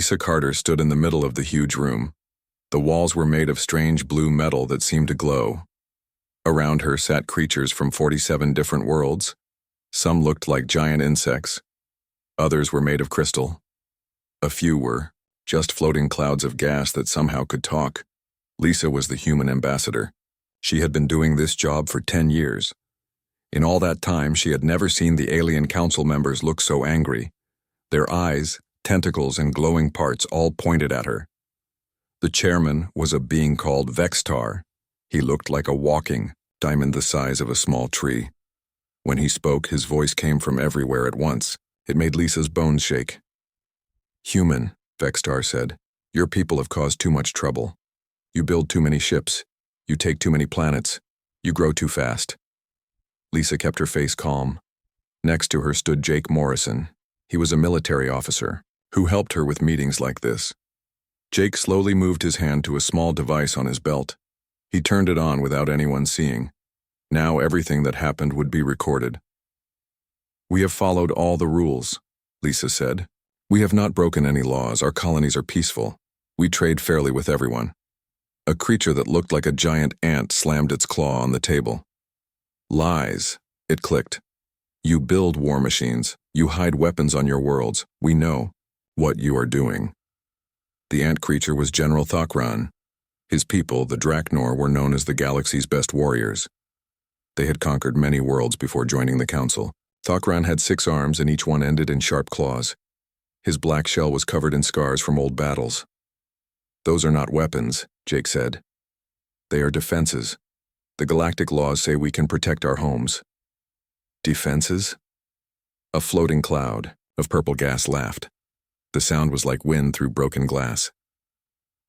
Lisa Carter stood in the middle of the huge room. The walls were made of strange blue metal that seemed to glow. Around her sat creatures from 47 different worlds. Some looked like giant insects. Others were made of crystal. A few were just floating clouds of gas that somehow could talk. Lisa was the human ambassador. She had been doing this job for 10 years. In all that time, she had never seen the alien council members look so angry. Their eyes, tentacles, and glowing parts all pointed at her. The chairman was a being called Vextar. He looked like a walking diamond the size of a small tree. When he spoke, his voice came from everywhere at once. It made Lisa's bones shake. "Human," Vextar said, "your people have caused too much trouble. You build too many ships. You take too many planets. You grow too fast." Lisa kept her face calm. Next to her stood Jake Morrison. He was a military officer who helped her with meetings like this. Jake slowly moved his hand to a small device on his belt. He turned it on without anyone seeing. Now everything that happened would be recorded. "We have followed all the rules," Lisa said. "We have not broken any laws. Our colonies are peaceful. We trade fairly with everyone." A creature that looked like a giant ant slammed its claw on the table. "Lies," it clicked. "You build war machines. You hide weapons on your worlds. We know what you are doing." The ant creature was General Thokran. His people, the Draknor, were known as the galaxy's best warriors. They had conquered many worlds before joining the council. Thokran had 6 arms and each one ended in sharp claws. His black shell was covered in scars from old battles. "Those are not weapons," Jake said. "They are defenses. The galactic laws say we can protect our homes." "Defenses?" A floating cloud of purple gas laughed. The sound was like wind through broken glass.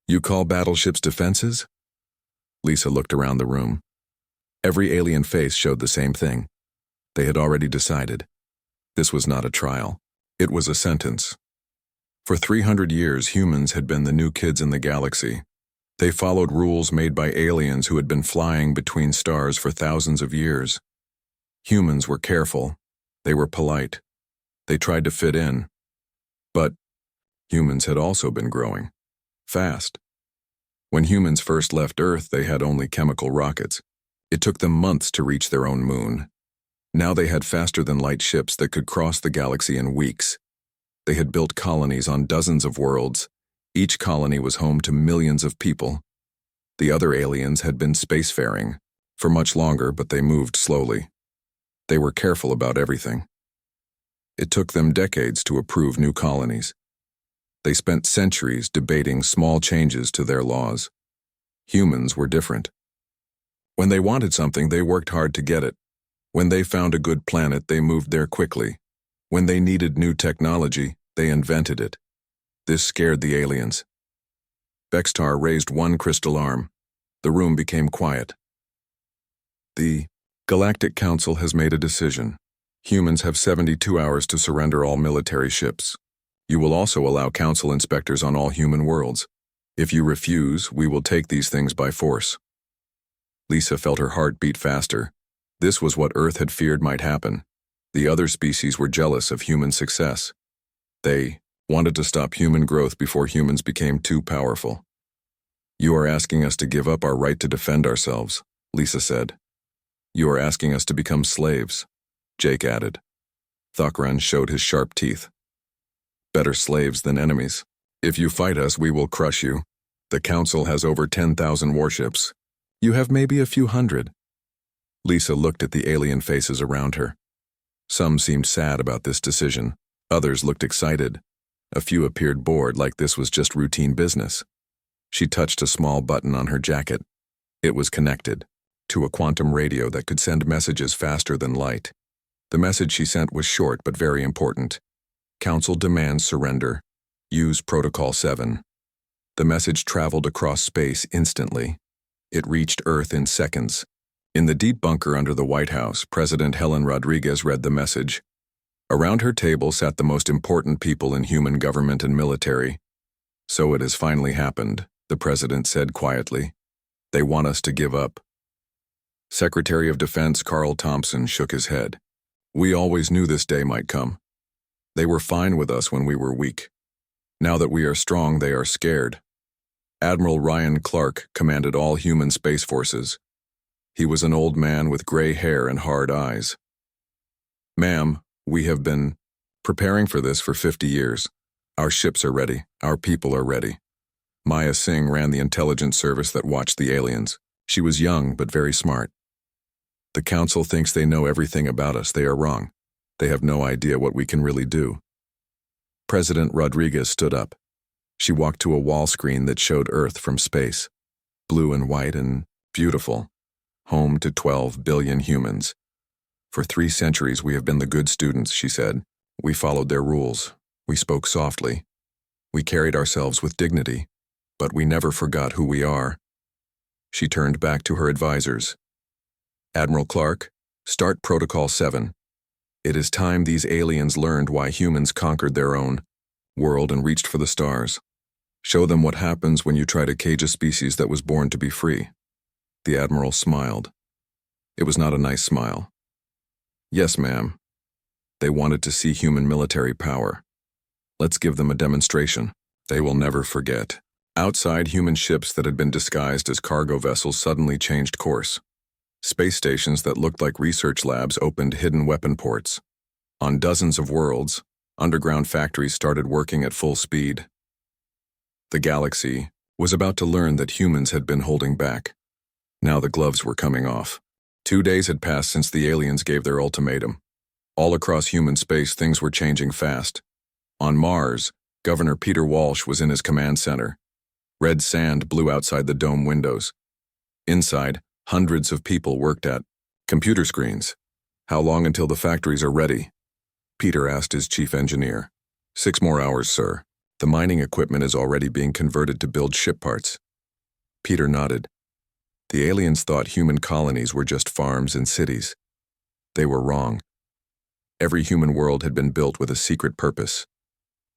"You call battleships defenses?" Lisa looked around the room. Every alien face showed the same thing. They had already decided. This was not a trial. It was a sentence. For 300 years, humans had been the new kids in the galaxy. They followed rules made by aliens who had been flying between stars for thousands of years. Humans were careful. They were polite. They tried to fit in. But humans had also been growing. Fast. When humans first left Earth, they had only chemical rockets. It took them months to reach their own moon. Now they had faster-than-light ships that could cross the galaxy in weeks. They had built colonies on dozens of worlds. Each colony was home to millions of people. The other aliens had been spacefaring for much longer, but they moved slowly. They were careful about everything. It took them decades to approve new colonies. They spent centuries debating small changes to their laws. Humans were different. When they wanted something, they worked hard to get it. When they found a good planet, they moved there quickly. When they needed new technology, they invented it. This scared the aliens. Vextar raised one crystal arm. The room became quiet. "The Galactic Council has made a decision. Humans have 72 hours to surrender all military ships. You will also allow council inspectors on all human worlds. If you refuse, we will take these things by force." Lisa felt her heart beat faster. This was what Earth had feared might happen. The other species were jealous of human success. They wanted to stop human growth before humans became too powerful. "You are asking us to give up our right to defend ourselves," Lisa said. "You are asking us to become slaves," Jake added. Thokran showed his sharp teeth. "Better slaves than enemies. If you fight us, we will crush you. The Council has over 10,000 warships. You have maybe a few hundred." Lisa looked at the alien faces around her. Some seemed sad about this decision. Others looked excited. A few appeared bored, like this was just routine business. She touched a small button on her jacket. It was connected to a quantum radio that could send messages faster than light. The message she sent was short but very important. "Council demands surrender. Use Protocol 7. The message traveled across space instantly. It reached Earth in seconds. In the deep bunker under the White House, President Helen Rodriguez read the message. Around her table sat the most important people in human government and military. "So it has finally happened," the president said quietly. "They want us to give up." Secretary of Defense Carl Thompson shook his head. "We always knew this day might come. They were fine with us when we were weak. Now that we are strong, they are scared. Admiral Ryan Clark commanded all human space forces. He was an old man with gray hair and hard eyes. "Ma'am, we have been preparing for this for 50 years. Our ships are ready. Our people are ready." Maya Singh ran the intelligence service that watched the aliens. She was young but very smart. "The Council thinks they know everything about us. They are wrong. They have no idea what we can really do." President Rodriguez stood up. She walked to a wall screen that showed Earth from space, blue and white and beautiful, home to 12 billion humans. "For 3 centuries we have been the good students," she said. "We followed their rules. We spoke softly. We carried ourselves with dignity, but we never forgot who we are." She turned back to her advisors. "Admiral Clark, start Protocol 7. It is time these aliens learned why humans conquered their own world and reached for the stars. Show them what happens when you try to cage a species that was born to be free." The Admiral smiled. It was not a nice smile. "Yes, ma'am. They wanted to see human military power. Let's give them a demonstration. They will never forget." Outside, human ships that had been disguised as cargo vessels suddenly changed course. Space stations that looked like research labs opened hidden weapon ports. On dozens of worlds, underground factories started working at full speed. The galaxy was about to learn that humans had been holding back. Now the gloves were coming off. 2 days had passed since the aliens gave their ultimatum. All across human space, things were changing fast. On Mars, Governor Peter Walsh was in his command center. Red sand blew outside the dome windows. Inside, hundreds of people worked at computer screens. "How long until the factories are ready?" Peter asked his chief engineer. 6 more hours, sir. The mining equipment is already being converted to build ship parts." Peter nodded. The aliens thought human colonies were just farms and cities. They were wrong. Every human world had been built with a secret purpose.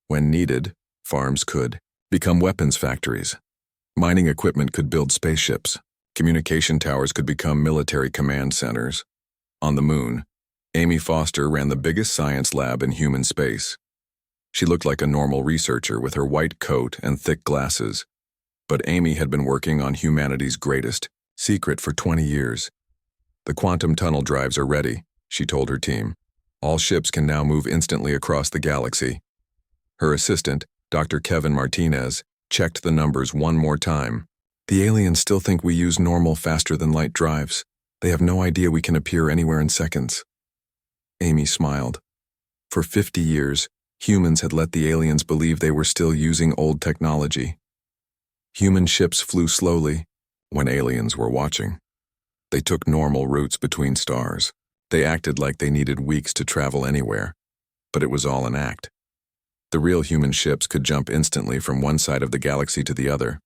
When needed, farms could become weapons factories. Mining equipment could build spaceships. Communication towers could become military command centers. On the moon, Amy Foster ran the biggest science lab in human space. She looked like a normal researcher with her white coat and thick glasses. But Amy had been working on humanity's greatest secret for 20 years. "The quantum tunnel drives are ready," she told her team. "All ships can now move instantly across the galaxy." Her assistant, Dr. Kevin Martinez, checked the numbers one more time. "The aliens still think we use normal faster-than-light drives. They have no idea we can appear anywhere in seconds." Amy smiled. For 50 years, humans had let the aliens believe they were still using old technology. Human ships flew slowly when aliens were watching. They took normal routes between stars. They acted like they needed weeks to travel anywhere. But it was all an act. The real human ships could jump instantly from one side of the galaxy to the other.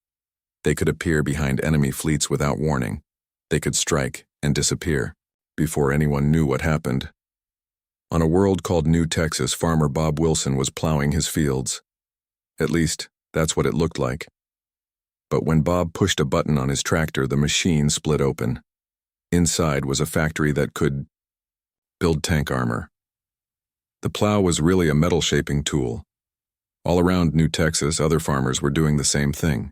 They could appear behind enemy fleets without warning. They could strike and disappear before anyone knew what happened. On a world called New Texas, farmer Bob Wilson was plowing his fields. At least, that's what it looked like. But when Bob pushed a button on his tractor, the machine split open. Inside was a factory that could build tank armor. The plow was really a metal-shaping tool. All around New Texas, other farmers were doing the same thing.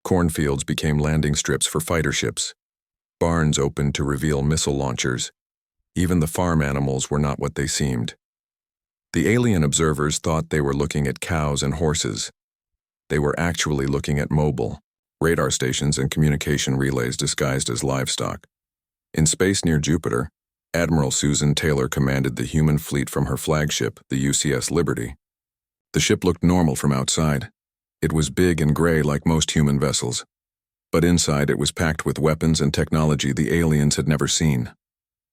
Cornfields became landing strips for fighter ships. Barns opened to reveal missile launchers. Even the farm animals were not what they seemed. The alien observers thought they were looking at cows and horses. They were actually looking at mobile radar stations and communication relays disguised as livestock. In space near Jupiter, Admiral Susan Taylor commanded the human fleet from her flagship, the UCS Liberty. The ship looked normal from outside. It was big and gray like most human vessels. But inside it was packed with weapons and technology the aliens had never seen.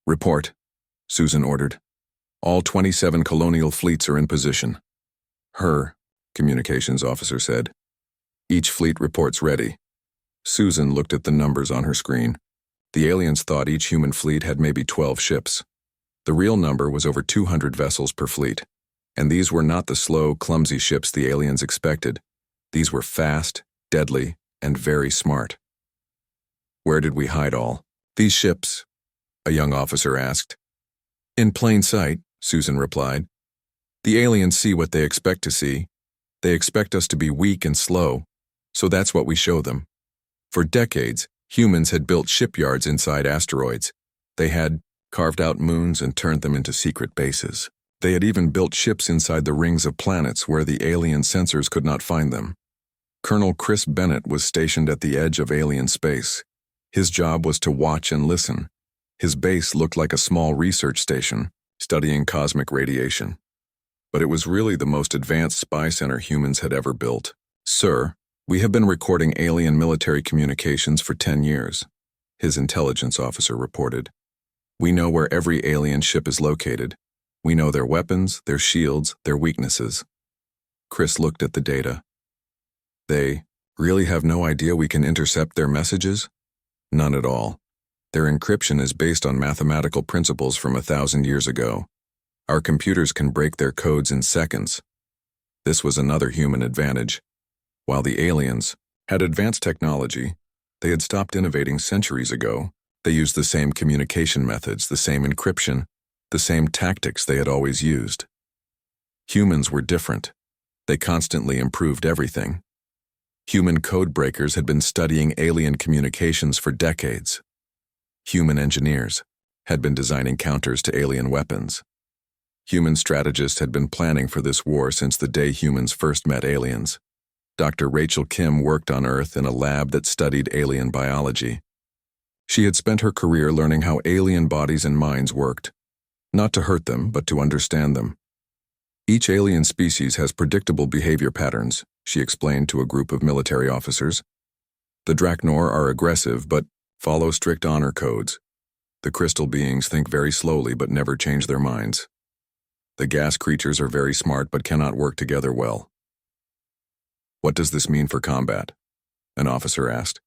"Report," Susan ordered. "All 27 colonial fleets are in position." "Her," communications officer said. "Each fleet reports ready." Susan looked at the numbers on her screen. The aliens thought each human fleet had maybe 12 ships. The real number was over 200 vessels per fleet. And these were not the slow, clumsy ships the aliens expected. These were fast, deadly, and very smart. "Where did we hide all these ships?" a young officer asked. "In plain sight," Susan replied. "The aliens see what they expect to see. They expect us to be weak and slow, so that's what we show them. For decades, humans had built shipyards inside asteroids. They had carved out moons and turned them into secret bases. They had even built ships inside the rings of planets where the alien sensors could not find them. Colonel Chris Bennett was stationed at the edge of alien space. His job was to watch and listen. His base looked like a small research station, studying cosmic radiation. But it was really the most advanced spy center humans had ever built. "Sir, we have been recording alien military communications for 10 years, his intelligence officer reported. "We know where every alien ship is located. We know their weapons, their shields, their weaknesses." Chris looked at the data. "They really have no idea we can intercept their messages?" "None at all. Their encryption is based on mathematical principles from 1,000 years ago. Our computers can break their codes in seconds." This was another human advantage. While the aliens had advanced technology, they had stopped innovating centuries ago. They used the same communication methods, the same encryption, the same tactics they had always used. Humans were different. They constantly improved everything. Human code breakers had been studying alien communications for decades. Human engineers had been designing counters to alien weapons. Human strategists had been planning for this war since the day humans first met aliens. Dr. Rachel Kim worked on Earth in a lab that studied alien biology. She had spent her career learning how alien bodies and minds worked, not to hurt them, but to understand them. "Each alien species has predictable behavior patterns," she explained to a group of military officers. "The Draknor are aggressive, but follow strict honor codes. The crystal beings think very slowly but never change their minds. The gas creatures are very smart but cannot work together well." "What does this mean for combat?" an officer asked.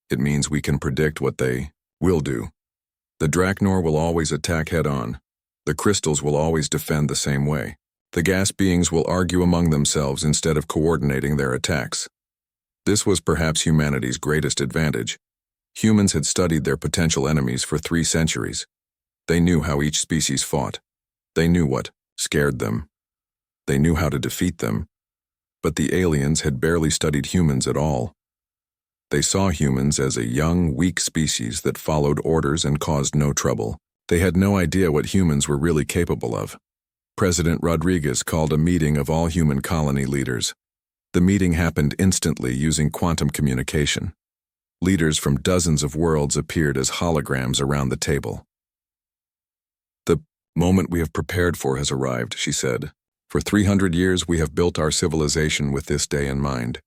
"It means we can predict what they will do. The Draknor will always attack head-on. The crystals will always defend the same way. The gas beings will argue among themselves instead of coordinating their attacks." This was perhaps humanity's greatest advantage. Humans had studied their potential enemies for 3 centuries. They knew how each species fought. They knew what scared them. They knew how to defeat them. But the aliens had barely studied humans at all. They saw humans as a young, weak species that followed orders and caused no trouble. They had no idea what humans were really capable of. President Rodriguez called a meeting of all human colony leaders. The meeting happened instantly using quantum communication. Leaders from dozens of worlds appeared as holograms around the table. "The moment we have prepared for has arrived," she said. "For 300 years we have built our civilization with this day in mind.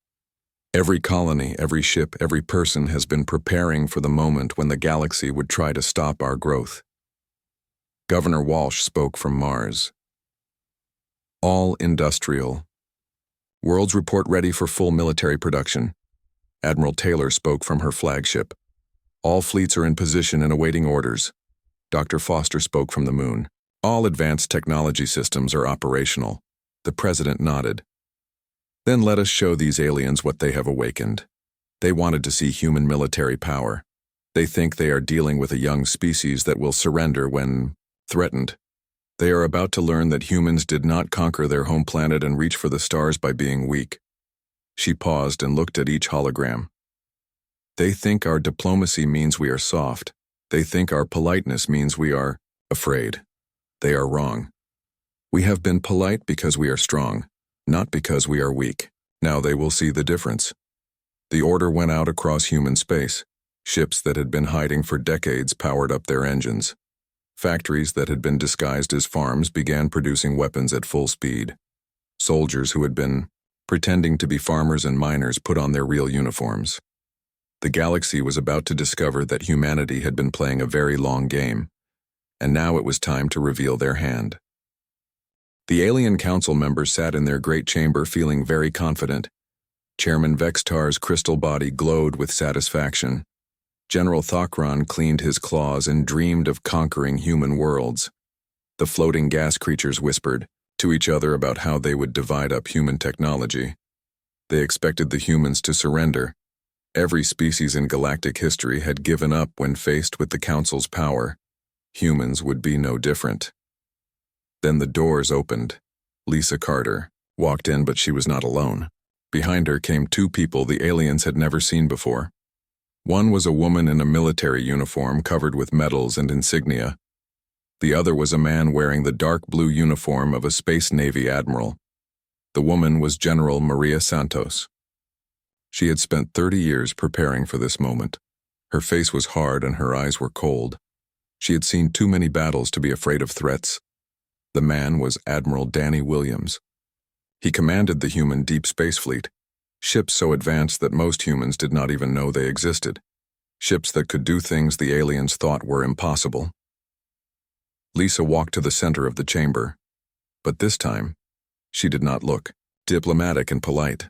Every colony, every ship, every person has been preparing for the moment when the galaxy would try to stop our growth." Governor Walsh spoke from Mars. "All industrial. Worlds report ready for full military production." Admiral Taylor spoke from her flagship. "All fleets are in position and awaiting orders." Dr. Foster spoke from the moon. "All advanced technology systems are operational." The president nodded. "Then let us show these aliens what they have awakened." They wanted to see human military power. They think they are dealing with a young species that will surrender when threatened. They are about to learn that humans did not conquer their home planet and reach for the stars by being weak. She paused and looked at each hologram. "They think our diplomacy means we are soft. They think our politeness means we are afraid. They are wrong. We have been polite because we are strong, not because we are weak. Now they will see the difference." The order went out across human space. Ships that had been hiding for decades powered up their engines. Factories that had been disguised as farms began producing weapons at full speed. Soldiers who had been pretending to be farmers and miners put on their real uniforms. The galaxy was about to discover that humanity had been playing a very long game, and now it was time to reveal their hand. The alien council members sat in their great chamber feeling very confident. Chairman Vextar's crystal body glowed with satisfaction. General Thokron cleaned his claws and dreamed of conquering human worlds. The floating gas creatures whispered to each other about how they would divide up human technology. They expected the humans to surrender. Every species in galactic history had given up when faced with the Council's power. Humans would be no different. Then the doors opened. Lisa Carter, walked in, but she was not alone. Behind her came two people the aliens had never seen before. One was a woman in a military uniform covered with medals and insignia. The other was a man wearing the dark blue uniform of a Space Navy admiral. The woman was General Maria Santos. She had spent 30 years preparing for this moment. Her face was hard and her eyes were cold. She had seen too many battles to be afraid of threats. The man was Admiral Danny Williams. He commanded the human deep space fleet, ships so advanced that most humans did not even know they existed, ships that could do things the aliens thought were impossible. Lisa walked to the center of the chamber, but this time, she did not look diplomatic and polite.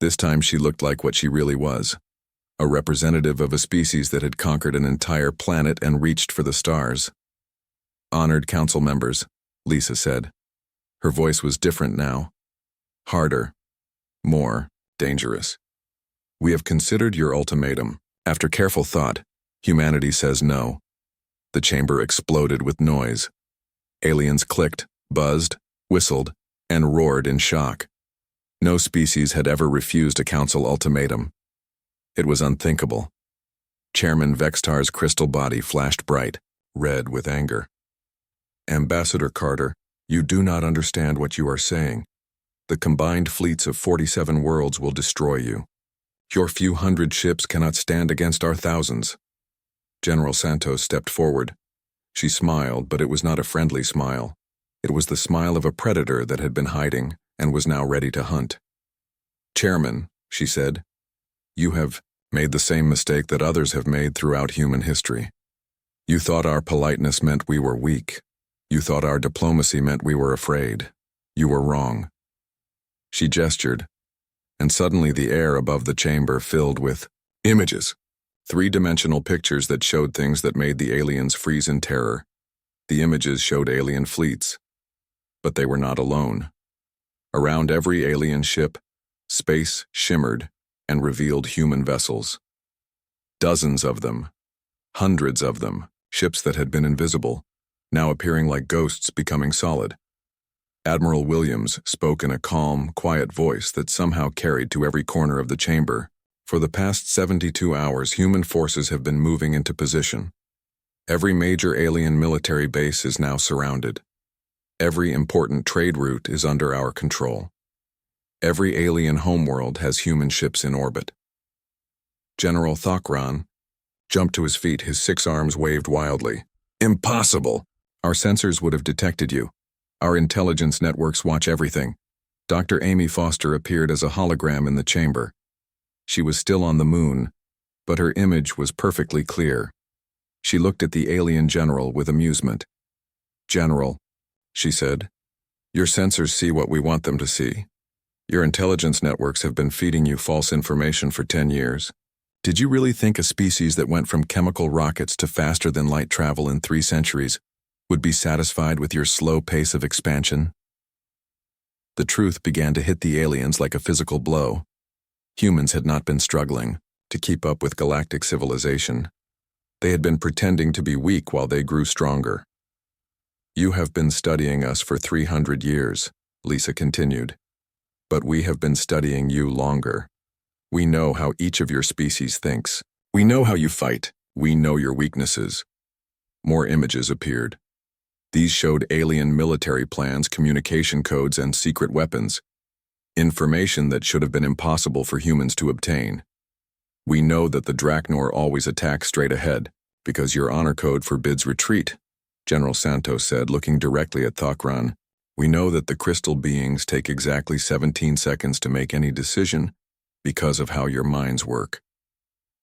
This time she looked like what she really was, a representative of a species that had conquered an entire planet and reached for the stars. "Honored council members," Lisa said. Her voice was different now, harder, more dangerous. "We have considered your ultimatum. After careful thought, humanity says no." The chamber exploded with noise. Aliens clicked, buzzed, whistled, and roared in shock. No species had ever refused a council ultimatum. It was unthinkable. Chairman Vextar's crystal body flashed bright, red with anger. "Ambassador Carter, you do not understand what you are saying. The combined fleets of 47 worlds will destroy you. Your few hundred ships cannot stand against our thousands." General Santos stepped forward. She smiled, but it was not a friendly smile. It was the smile of a predator that had been hiding and was now ready to hunt. "Chairman," she said, "you have made the same mistake that others have made throughout human history. You thought our politeness meant we were weak. You thought our diplomacy meant we were afraid. You were wrong." She gestured, and suddenly the air above the chamber filled with images. Three-dimensional pictures that showed things that made the aliens freeze in terror. The images showed alien fleets, but they were not alone. Around every alien ship, space shimmered and revealed human vessels. Dozens of them, hundreds of them, ships that had been invisible, now appearing like ghosts becoming solid. Admiral Williams spoke in a calm, quiet voice that somehow carried to every corner of the chamber. "For the past 72 hours, human forces have been moving into position. Every major alien military base is now surrounded. Every important trade route is under our control. Every alien homeworld has human ships in orbit." General Thokran jumped to his feet, his 6 arms waved wildly. "Impossible! Our sensors would have detected you. Our intelligence networks watch everything." Dr. Amy Foster appeared as a hologram in the chamber. She was still on the moon, but her image was perfectly clear. She looked at the alien general with amusement. "General," she said, "your sensors see what we want them to see. Your intelligence networks have been feeding you false information for 10 years. Did you really think a species that went from chemical rockets to faster-than-light travel in 3 centuries would be satisfied with your slow pace of expansion?" The truth began to hit the aliens like a physical blow. Humans had not been struggling to keep up with galactic civilization. They had been pretending to be weak while they grew stronger. "You have been studying us for 300 years, Lisa continued. "But we have been studying you longer. We know how each of your species thinks. We know how you fight. We know your weaknesses." More images appeared. These showed alien military plans, communication codes, and secret weapons. Information that should have been impossible for humans to obtain. "We know that the Draknor always attack straight ahead, because your honor code forbids retreat," General Santos said, looking directly at Thokran. "We know that the crystal beings take exactly 17 seconds to make any decision because of how your minds work.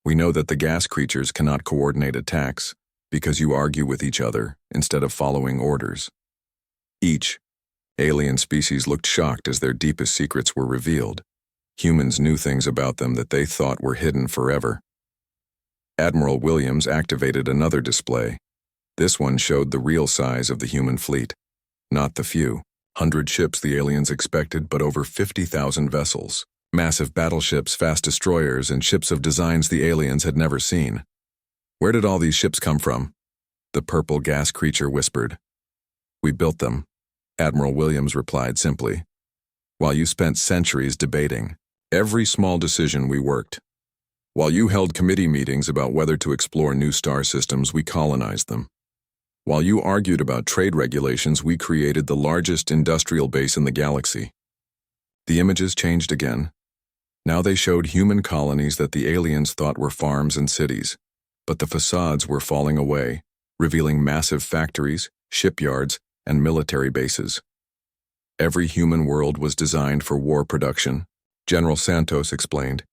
We know that the gas creatures cannot coordinate attacks because you argue with each other instead of following orders." Each alien species looked shocked as their deepest secrets were revealed. Humans knew things about them that they thought were hidden forever. Admiral Williams activated another display. This one showed the real size of the human fleet. Not the few 100 ships the aliens expected, but over 50,000 vessels. Massive battleships, fast destroyers, and ships of designs the aliens had never seen. "Where did all these ships come from?" the purple gas creature whispered. "We built them," Admiral Williams replied simply. while you spent centuries debating every small decision, we worked. While you held committee meetings about whether to explore new star systems, we colonized them. While you argued about trade regulations, we created the largest industrial base in the galaxy. The images changed again. Now they showed human colonies that the aliens thought were farms and cities, but the facades were falling away, revealing massive factories, shipyards, and military bases. Every human world was designed for war production, General Santos explained.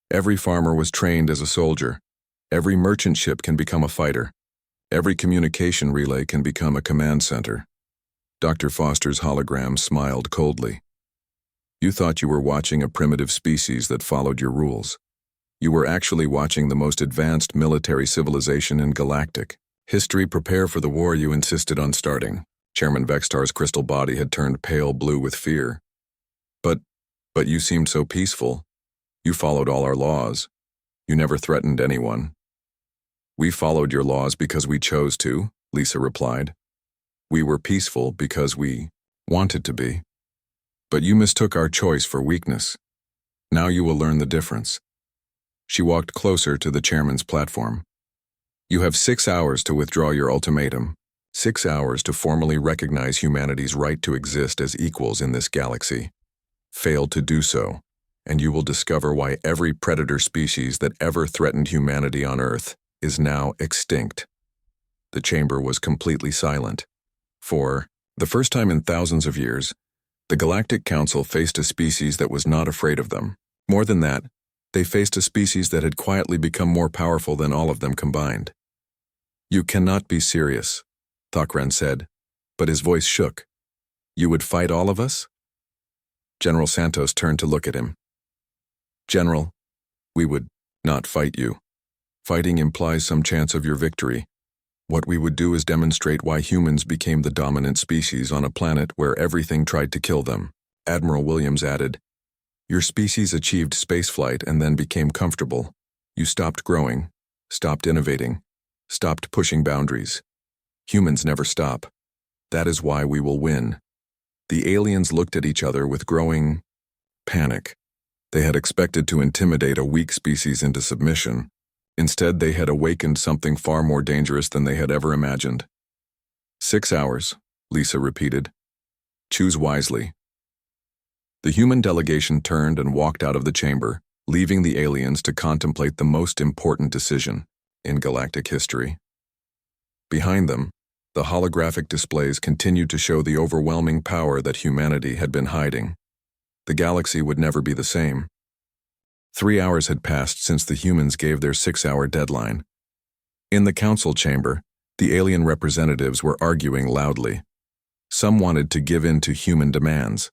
Every farmer was trained as a soldier. Every merchant ship can become a fighter. Every communication relay can become a command center. Dr. Foster's hologram smiled coldly. You thought you were watching a primitive species that followed your rules. You were actually watching the most advanced military civilization in galactic history prepare for the war you insisted on starting. Chairman Vextar's crystal body had turned pale blue with fear. But you seemed so peaceful. You followed all our laws. You never threatened anyone. We followed your laws because we chose to, Lisa replied. We were peaceful because we wanted to be. But you mistook our choice for weakness. Now you will learn the difference. She walked closer to the chairman's platform. You have 6 hours to withdraw your ultimatum. 6 hours to formally recognize humanity's right to exist as equals in this galaxy. Fail to do so, and you will discover why every predator species that ever threatened humanity on Earth is now extinct. The chamber was completely silent. For the first time in thousands of years, the Galactic Council faced a species that was not afraid of them. More than that, they faced a species that had quietly become more powerful than all of them combined. You cannot be serious, Thakran said, but his voice shook. You would fight all of us? General Santos turned to look at him. General, we would not fight you. Fighting implies some chance of your victory. What we would do is demonstrate why humans became the dominant species on a planet where everything tried to kill them. Admiral Williams added, your species achieved spaceflight and then became comfortable. You stopped growing, stopped innovating, stopped pushing boundaries. Humans never stop. That is why we will win. The aliens looked at each other with growing panic. They had expected to intimidate a weak species into submission. Instead, they had awakened something far more dangerous than they had ever imagined. 6 hours, Lisa repeated. Choose wisely. The human delegation turned and walked out of the chamber, leaving the aliens to contemplate the most important decision in galactic history. Behind them, the holographic displays continued to show the overwhelming power that humanity had been hiding. The galaxy would never be the same. 3 hours had passed since the humans gave their 6-hour deadline. In the council chamber, the alien representatives were arguing loudly. Some wanted to give in to human demands.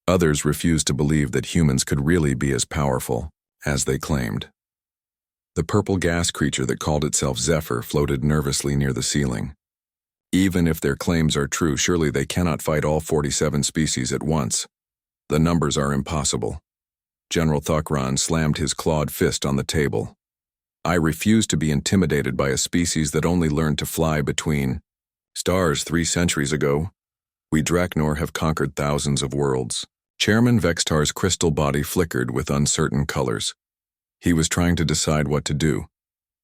Others refused to believe that humans could really be as powerful as they claimed. The purple gas creature that called itself Zephyr floated nervously near the ceiling. Even if their claims are true, surely they cannot fight all 47 species at once. The numbers are impossible. General Thakran slammed his clawed fist on the table. I refuse to be intimidated by a species that only learned to fly between stars 3 centuries ago. We Draknor have conquered thousands of worlds. Chairman Vextar's crystal body flickered with uncertain colors. He was trying to decide what to do.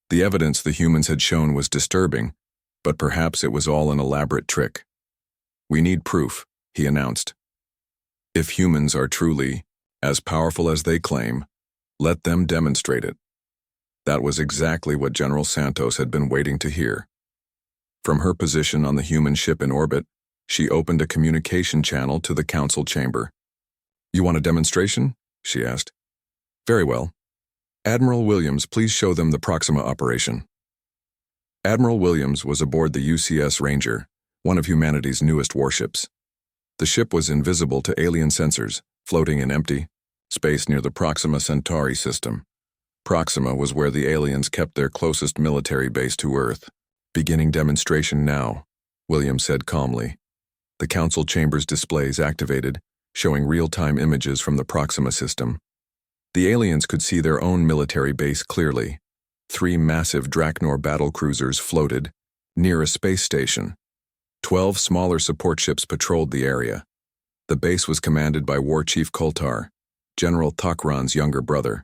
The evidence the humans had shown was disturbing, but perhaps it was all an elaborate trick. We need proof, he announced. If humans are truly as powerful as they claim, let them demonstrate it. That was exactly what General Santos had been waiting to hear. From her position on the human ship in orbit, she opened a communication channel to the council chamber. You want a demonstration? She asked. Very well. Admiral Williams, please show them the Proxima operation. Admiral Williams was aboard the UCS Ranger, one of humanity's newest warships. The ship was invisible to alien sensors, floating in empty space near the Proxima Centauri system. Proxima was where the aliens kept their closest military base to Earth. Beginning demonstration now, Williams said calmly. The council chamber's displays activated, showing real-time images from the Proxima system. The aliens could see their own military base clearly. 3 massive Draknor battlecruisers floated near a space station. 12 smaller support ships patrolled the area. The base was commanded by War Chief Koltar, General Takran's younger brother.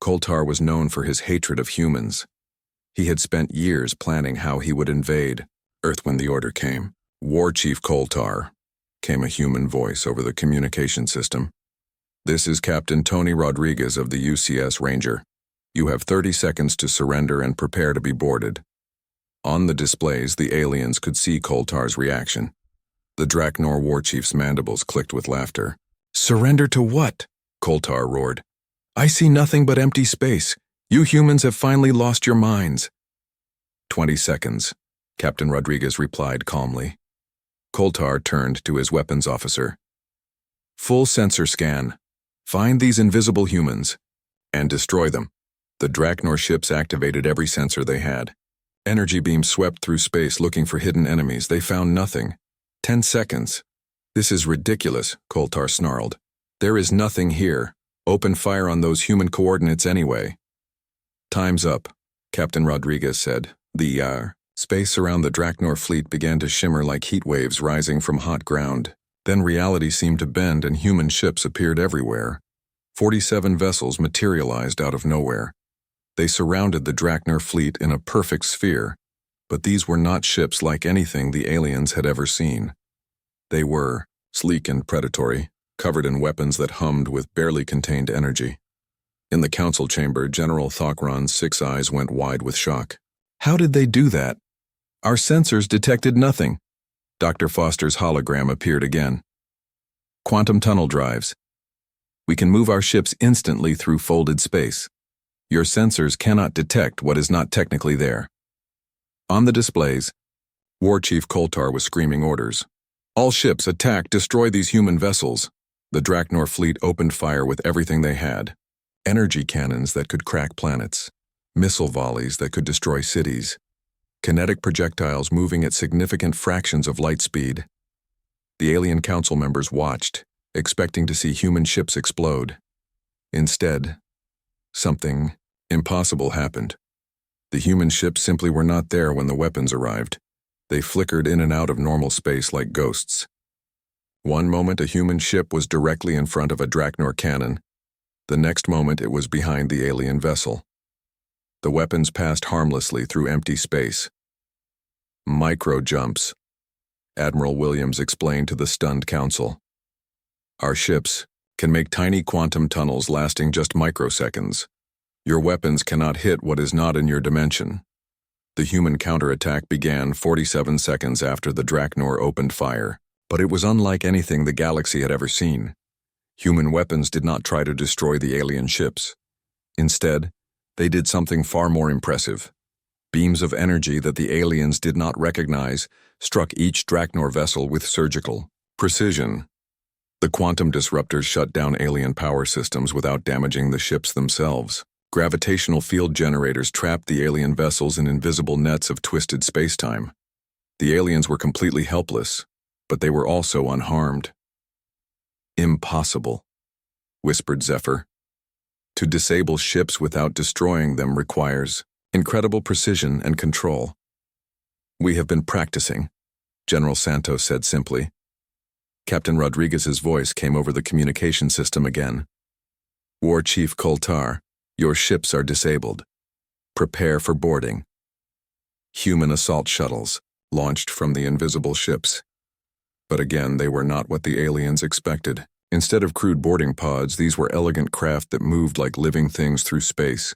Koltar was known for his hatred of humans. He had spent years planning how he would invade Earth when the order came. War Chief Koltar, came a human voice over the communication system. This is Captain Tony Rodriguez of the UCS Ranger. You have 30 seconds to surrender and prepare to be boarded. On the displays, the aliens could see Koltar's reaction. The Draknor War Chief's mandibles clicked with laughter. Surrender to what? Koltar roared. I see nothing but empty space. You humans have finally lost your minds. 20 seconds, Captain Rodriguez replied calmly. Koltar turned to his weapons officer. Full sensor scan. Find these invisible humans and destroy them. The Draknor ships activated every sensor they had. Energy beams swept through space looking for hidden enemies. They found nothing. 10 seconds. This is ridiculous, Koltar snarled. There is nothing here. Open fire on those human coordinates anyway. Time's up, Captain Rodriguez said. The space around the Draknor fleet began to shimmer like heat waves rising from hot ground. Then reality seemed to bend and human ships appeared everywhere. 47 vessels materialized out of nowhere. They surrounded the Draknor fleet in a perfect sphere, but these were not ships like anything the aliens had ever seen. They were sleek and predatory, covered in weapons that hummed with barely contained energy. In the council chamber, General Thokron's 6 eyes went wide with shock. How did they do that? Our sensors detected nothing. Dr. Foster's hologram appeared again. Quantum tunnel drives. We can move our ships instantly through folded space. Your sensors cannot detect what is not technically there. On the displays, War Chief Koltar was screaming orders. All ships attack, destroy these human vessels. The Draknor fleet opened fire with everything they had. Energy cannons that could crack planets. Missile volleys that could destroy cities. Kinetic projectiles moving at significant fractions of light speed. The alien council members watched, expecting to see human ships explode. Instead, something impossible happened. The human ships simply were not there when the weapons arrived. They flickered in and out of normal space like ghosts. One moment a human ship was directly in front of a Draknor cannon. The next moment it was behind the alien vessel. The weapons passed harmlessly through empty space. Micro jumps, Admiral Williams explained to the stunned council. Our ships can make tiny quantum tunnels lasting just microseconds. Your weapons cannot hit what is not in your dimension. The human counterattack began 47 seconds after the Draknor opened fire, but it was unlike anything the galaxy had ever seen. Human weapons did not try to destroy the alien ships. Instead, they did something far more impressive. Beams of energy that the aliens did not recognize struck each Draknor vessel with surgical precision. The quantum disruptors shut down alien power systems without damaging the ships themselves. Gravitational field generators trapped the alien vessels in invisible nets of twisted spacetime. The aliens were completely helpless, but they were also unharmed. Impossible, whispered Zephyr. To disable ships without destroying them requires incredible precision and control. We have been practicing, General Santos said simply. Captain Rodriguez's voice came over the communication system again. War Chief Koltar, your ships are disabled. Prepare for boarding. Human assault shuttles launched from the invisible ships. But again, they were not what the aliens expected. Instead of crude boarding pods, these were elegant craft that moved like living things through space.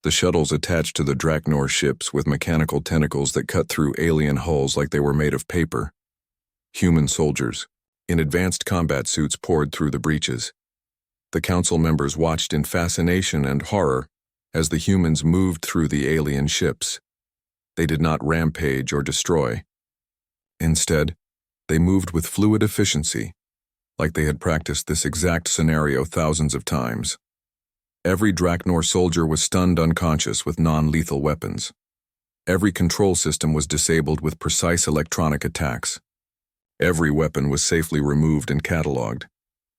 The shuttles attached to the Draknor ships with mechanical tentacles that cut through alien hulls like they were made of paper. Human soldiers, in advanced combat suits, poured through the breaches. The council members watched in fascination and horror as the humans moved through the alien ships. They did not rampage or destroy. Instead, they moved with fluid efficiency, like they had practiced this exact scenario thousands of times. Every Draknor soldier was stunned unconscious with non-lethal weapons. Every control system was disabled with precise electronic attacks. Every weapon was safely removed and catalogued.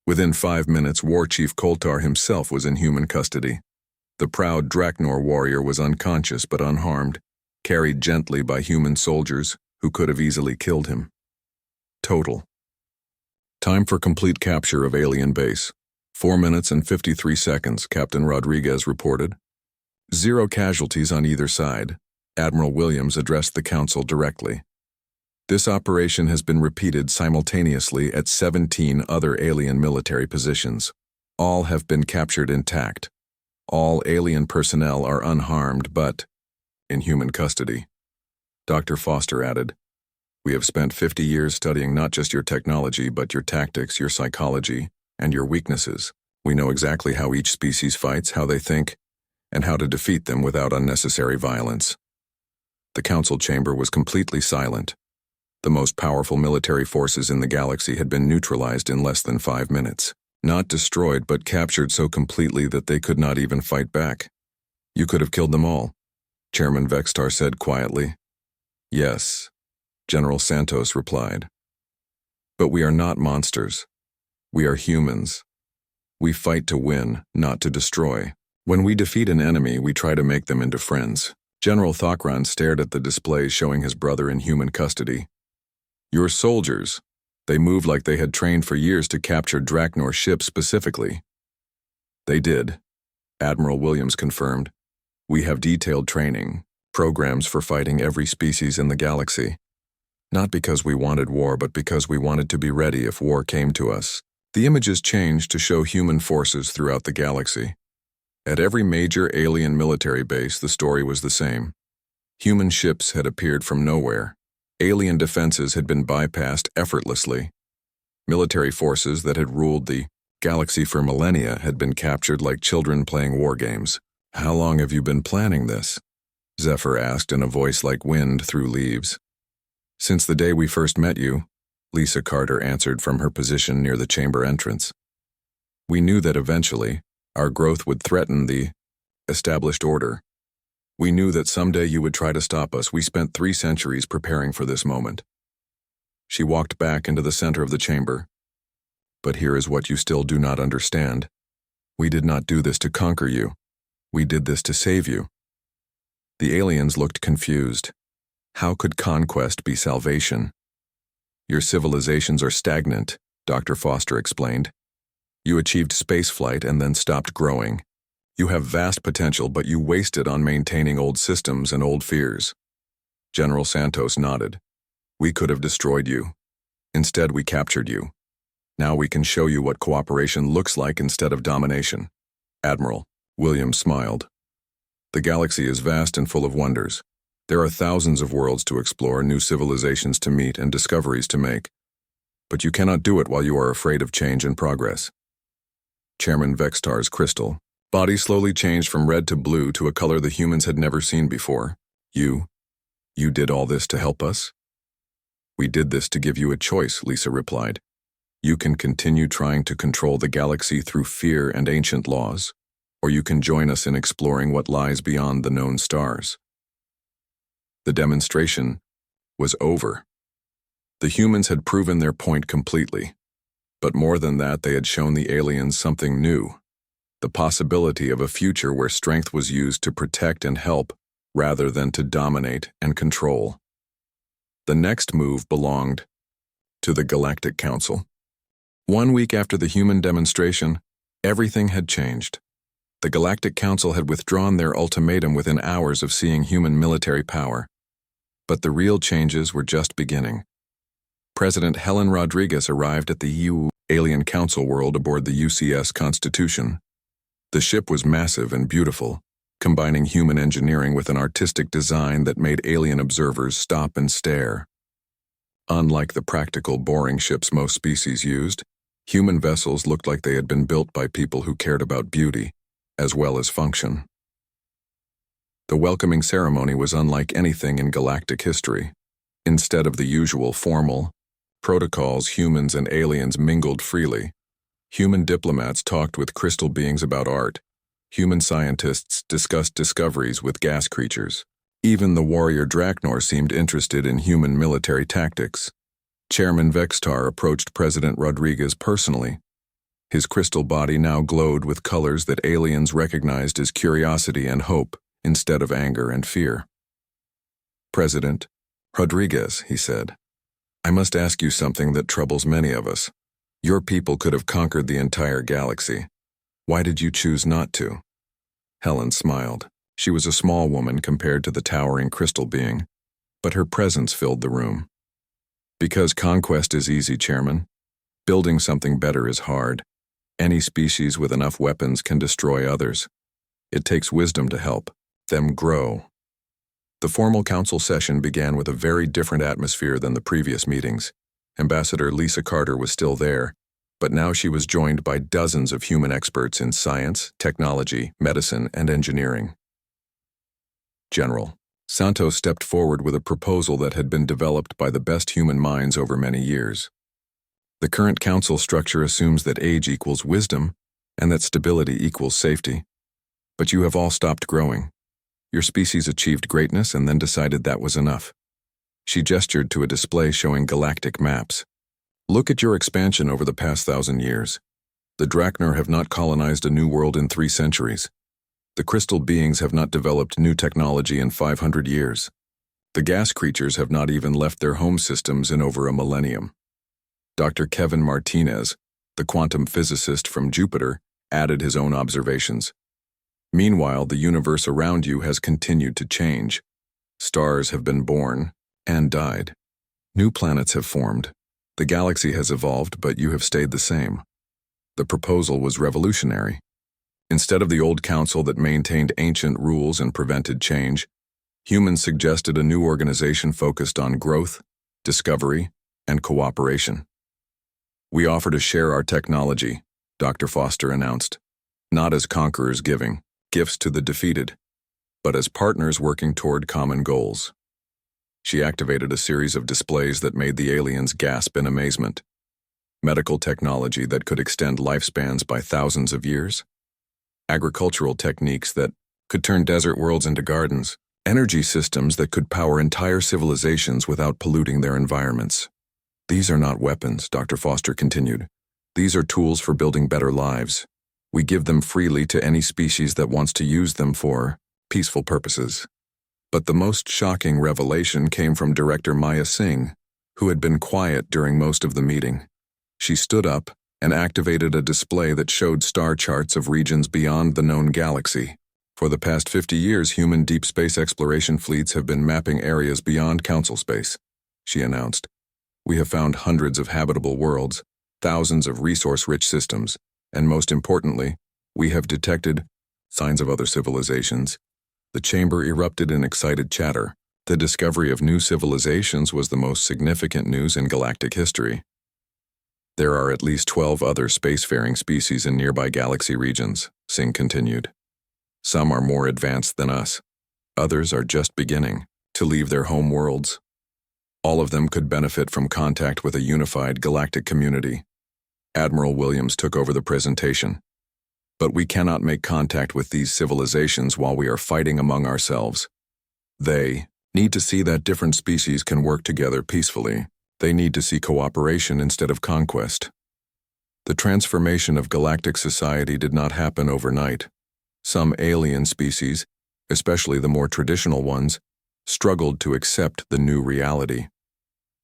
Within 5 minutes, War Chief Koltar himself was in human custody. The proud Draknor warrior was unconscious but unharmed, carried gently by human soldiers who could have easily killed him. Total Time for complete capture of alien base. 4 minutes and 53 seconds, Captain Rodriguez reported. 0 casualties on either side. Admiral Williams addressed the council directly. This operation has been repeated simultaneously at 17 other alien military positions. All have been captured intact. All alien personnel are unharmed but in human custody. Dr. Foster added, "We have spent 50 years studying not just your technology but your tactics, your psychology, and your weaknesses. We know exactly how each species fights, how they think, and how to defeat them without unnecessary violence." The council chamber was completely silent. The most powerful military forces in the galaxy had been neutralized in less than 5 minutes. Not destroyed, but captured so completely that they could not even fight back. "You could have killed them all," Chairman Vextar said quietly. "Yes," General Santos replied. "But we are not monsters. We are humans. We fight to win, not to destroy. When we defeat an enemy, we try to make them into friends." General Thokran stared at the display showing his brother in human custody. "Your soldiers. They moved like they had trained for years to capture Draknor ships specifically." "They did," Admiral Williams confirmed. "We have detailed training, programs for fighting every species in the galaxy. Not because we wanted war, but because we wanted to be ready if war came to us." The images changed to show human forces throughout the galaxy. At every major alien military base, the story was the same. Human ships had appeared from nowhere. Alien defenses had been bypassed effortlessly. Military forces that had ruled the galaxy for millennia had been captured like children playing war games. "How long have you been planning this?" Zephyr asked in a voice like wind through leaves. "Since the day we first met you," Lisa Carter answered from her position near the chamber entrance. "We knew that eventually, our growth would threaten the established order. We knew that someday you would try to stop us. We spent 3 centuries preparing for this moment." She walked back into the center of the chamber. "But here is what you still do not understand. We did not do this to conquer you. We did this to save you." The aliens looked confused. How could conquest be salvation? "Your civilizations are stagnant," Dr. Foster explained. "You achieved spaceflight and then stopped growing. You have vast potential, but you waste it on maintaining old systems and old fears." General Santos nodded. "We could have destroyed you. Instead, we captured you. Now we can show you what cooperation looks like instead of domination." Admiral Williams smiled. "The galaxy is vast and full of wonders. There are thousands of worlds to explore, new civilizations to meet, and discoveries to make. But you cannot do it while you are afraid of change and progress." Chairman Vextar's crystal body slowly changed from red to blue to a color the humans had never seen before. You did all this to help us?" "We did this to give you a choice," Lisa replied. "You can continue trying to control the galaxy through fear and ancient laws, or you can join us in exploring what lies beyond the known stars." The demonstration was over. The humans had proven their point completely. But more than that, they had shown the aliens something new. The possibility of a future where strength was used to protect and help, rather than to dominate and control. The next move belonged to the Galactic Council. 1 week after the human demonstration, everything had changed. The Galactic Council had withdrawn their ultimatum within hours of seeing human military power. But the real changes were just beginning. President Helen Rodriguez arrived at the EU Alien Council world aboard the UCS Constitution. The ship was massive and beautiful, combining human engineering with an artistic design that made alien observers stop and stare. Unlike the practical, boring ships most species used, human vessels looked like they had been built by people who cared about beauty, as well as function. The welcoming ceremony was unlike anything in galactic history. Instead of the usual formal protocols, humans and aliens mingled freely. Human diplomats talked with crystal beings about art. Human scientists discussed discoveries with gas creatures. Even the warrior Draknor seemed interested in human military tactics. Chairman Vextar approached President Rodriguez personally. His crystal body now glowed with colors that aliens recognized as curiosity and hope instead of anger and fear. "President Rodriguez," he said, "I must ask you something that troubles many of us. Your people could have conquered the entire galaxy. Why did you choose not to? Helen smiled. She was a small woman compared to the towering crystal being, but her presence filled the room. Because conquest is easy, Chairman. Building something better is hard. Any species with enough weapons can destroy others. It takes wisdom to help them grow. The formal council session began with a very different atmosphere than the previous meetings. Ambassador Lisa Carter was still there, but now she was joined by dozens of human experts in science, technology, medicine, and engineering. General Santos stepped forward with a proposal that had been developed by the best human minds over many years. The current council structure assumes that age equals wisdom and that stability equals safety. But you have all stopped growing. Your species achieved greatness and then decided that was enough. She gestured to a display showing galactic maps. Look at your expansion over the past 1,000 years. The Draknor have not colonized a new world in 3 centuries. The crystal beings have not developed new technology in 500 years. The gas creatures have not even left their home systems in over a millennium. Dr. Kevin Martinez, the quantum physicist from Jupiter, added his own observations. Meanwhile, the universe around you has continued to change. Stars have been born and died. New planets have formed. The galaxy has evolved, but you have stayed the same. The proposal was revolutionary. Instead of the old council that maintained ancient rules and prevented change, humans suggested a new organization focused on growth, discovery, and cooperation. We offer to share our technology, Dr. Foster announced, not as conquerors giving gifts to the defeated, but as partners working toward common goals. She activated a series of displays that made the aliens gasp in amazement. Medical technology that could extend lifespans by thousands of years. Agricultural techniques that could turn desert worlds into gardens. Energy systems that could power entire civilizations without polluting their environments. These are not weapons, Dr. Foster continued. These are tools for building better lives. We give them freely to any species that wants to use them for peaceful purposes. But the most shocking revelation came from Director Maya Singh, who had been quiet during most of the meeting. She stood up and activated a display that showed star charts of regions beyond the known galaxy. For the past 50 years, human deep space exploration fleets have been mapping areas beyond council space, she announced. We have found hundreds of habitable worlds, thousands of resource-rich systems, and most importantly, we have detected signs of other civilizations. The chamber erupted in excited chatter. The discovery of new civilizations was the most significant news in galactic history. There are at least 12 other spacefaring species in nearby galaxy regions, Singh continued. Some are more advanced than us. Others are just beginning to leave their home worlds. All of them could benefit from contact with a unified galactic community. Admiral Williams took over the presentation. But we cannot make contact with these civilizations while we are fighting among ourselves. They need to see that different species can work together peacefully. They need to see cooperation instead of conquest. The transformation of galactic society did not happen overnight. Some alien species, especially the more traditional ones, struggled to accept the new reality.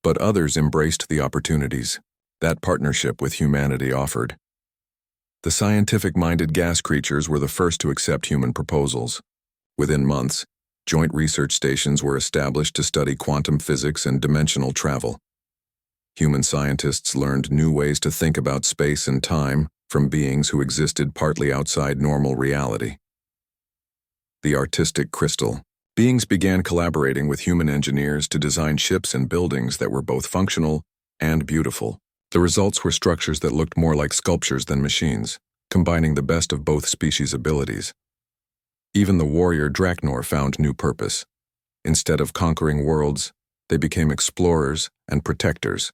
But others embraced the opportunities that partnership with humanity offered. The scientific-minded gas creatures were the first to accept human proposals. Within months, joint research stations were established to study quantum physics and dimensional travel. Human scientists learned new ways to think about space and time from beings who existed partly outside normal reality. The artistic crystal. Beings began collaborating with human engineers to design ships and buildings that were both functional and beautiful. The results were structures that looked more like sculptures than machines, combining the best of both species' abilities. Even the warrior Draknor found new purpose. Instead of conquering worlds, they became explorers and protectors.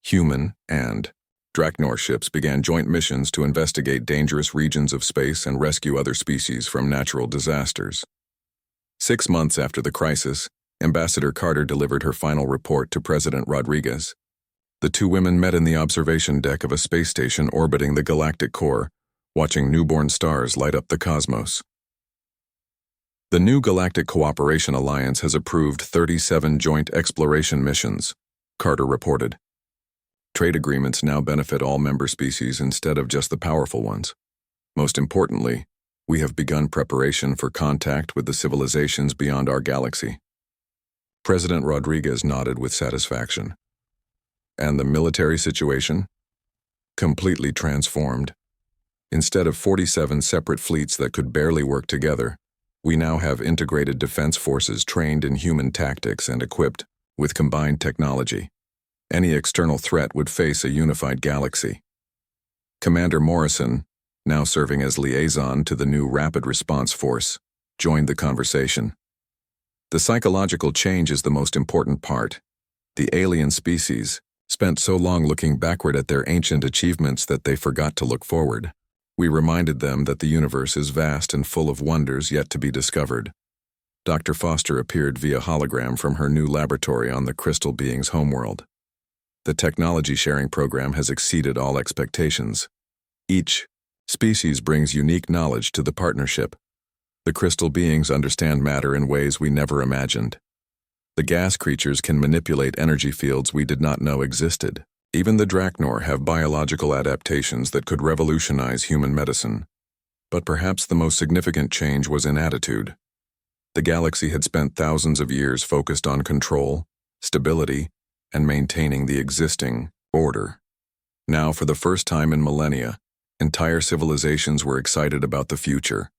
Human and Draknor ships began joint missions to investigate dangerous regions of space and rescue other species from natural disasters. 6 months after the crisis, Ambassador Carter delivered her final report to President Rodriguez. The two women met in the observation deck of a space station orbiting the galactic core, watching newborn stars light up the cosmos. The new Galactic Cooperation Alliance has approved 37 joint exploration missions, Carter reported. Trade agreements now benefit all member species instead of just the powerful ones. Most importantly, we have begun preparation for contact with the civilizations beyond our galaxy. President Rodriguez nodded with satisfaction. And the military situation? Completely transformed. Instead of 47 separate fleets that could barely work together, we now have integrated defense forces trained in human tactics and equipped with combined technology. Any external threat would face a unified galaxy. Commander Morrison, now serving as liaison to the new Rapid Response Force, joined the conversation. The psychological change is the most important part. The alien species spent so long looking backward at their ancient achievements that they forgot to look forward. We reminded them that the universe is vast and full of wonders yet to be discovered. Dr. Foster appeared via hologram from her new laboratory on the Crystal Being's homeworld. The technology sharing program has exceeded all expectations. Each species brings unique knowledge to the partnership. The Crystal Beings understand matter in ways we never imagined. The gas creatures can manipulate energy fields we did not know existed. Even the Drachnor have biological adaptations that could revolutionize human medicine. But perhaps the most significant change was in attitude. The galaxy had spent thousands of years focused on control, stability, and maintaining the existing order. Now, for the first time in millennia, entire civilizations were excited about the future.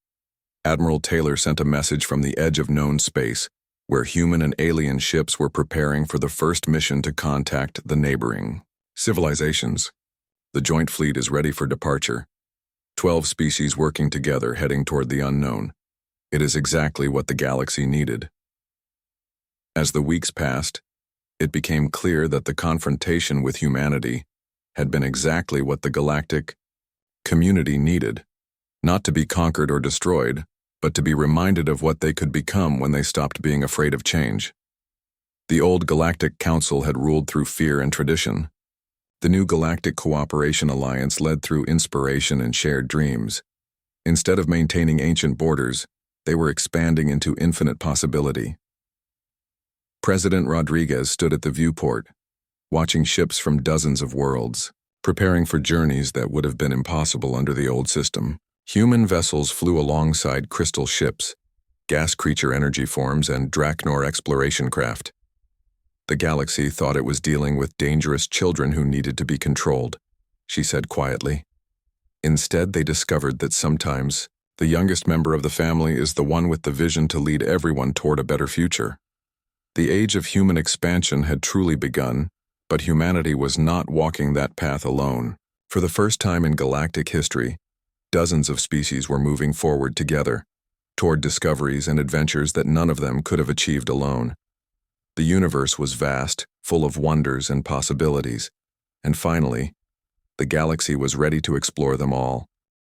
Admiral Taylor sent a message from the edge of known space, where human and alien ships were preparing for the first mission to contact the neighboring civilizations. The joint fleet is ready for departure. 12 species working together heading toward the unknown. It is exactly what the galaxy needed. As the weeks passed, it became clear that the confrontation with humanity had been exactly what the galactic community needed. Not to be conquered or destroyed, but to be reminded of what they could become when they stopped being afraid of change. The old Galactic Council had ruled through fear and tradition. The new Galactic Cooperation Alliance led through inspiration and shared dreams. Instead of maintaining ancient borders, they were expanding into infinite possibility. President Rodriguez stood at the viewport, watching ships from dozens of worlds, preparing for journeys that would have been impossible under the old system. Human vessels flew alongside crystal ships, gas creature energy forms, and Drachnor exploration craft. The galaxy thought it was dealing with dangerous children who needed to be controlled, she said quietly. Instead, they discovered that sometimes the youngest member of the family is the one with the vision to lead everyone toward a better future. The age of human expansion had truly begun, but humanity was not walking that path alone. For the first time in galactic history, dozens of species were moving forward together, toward discoveries and adventures that none of them could have achieved alone. The universe was vast, full of wonders and possibilities, and finally, the galaxy was ready to explore them all.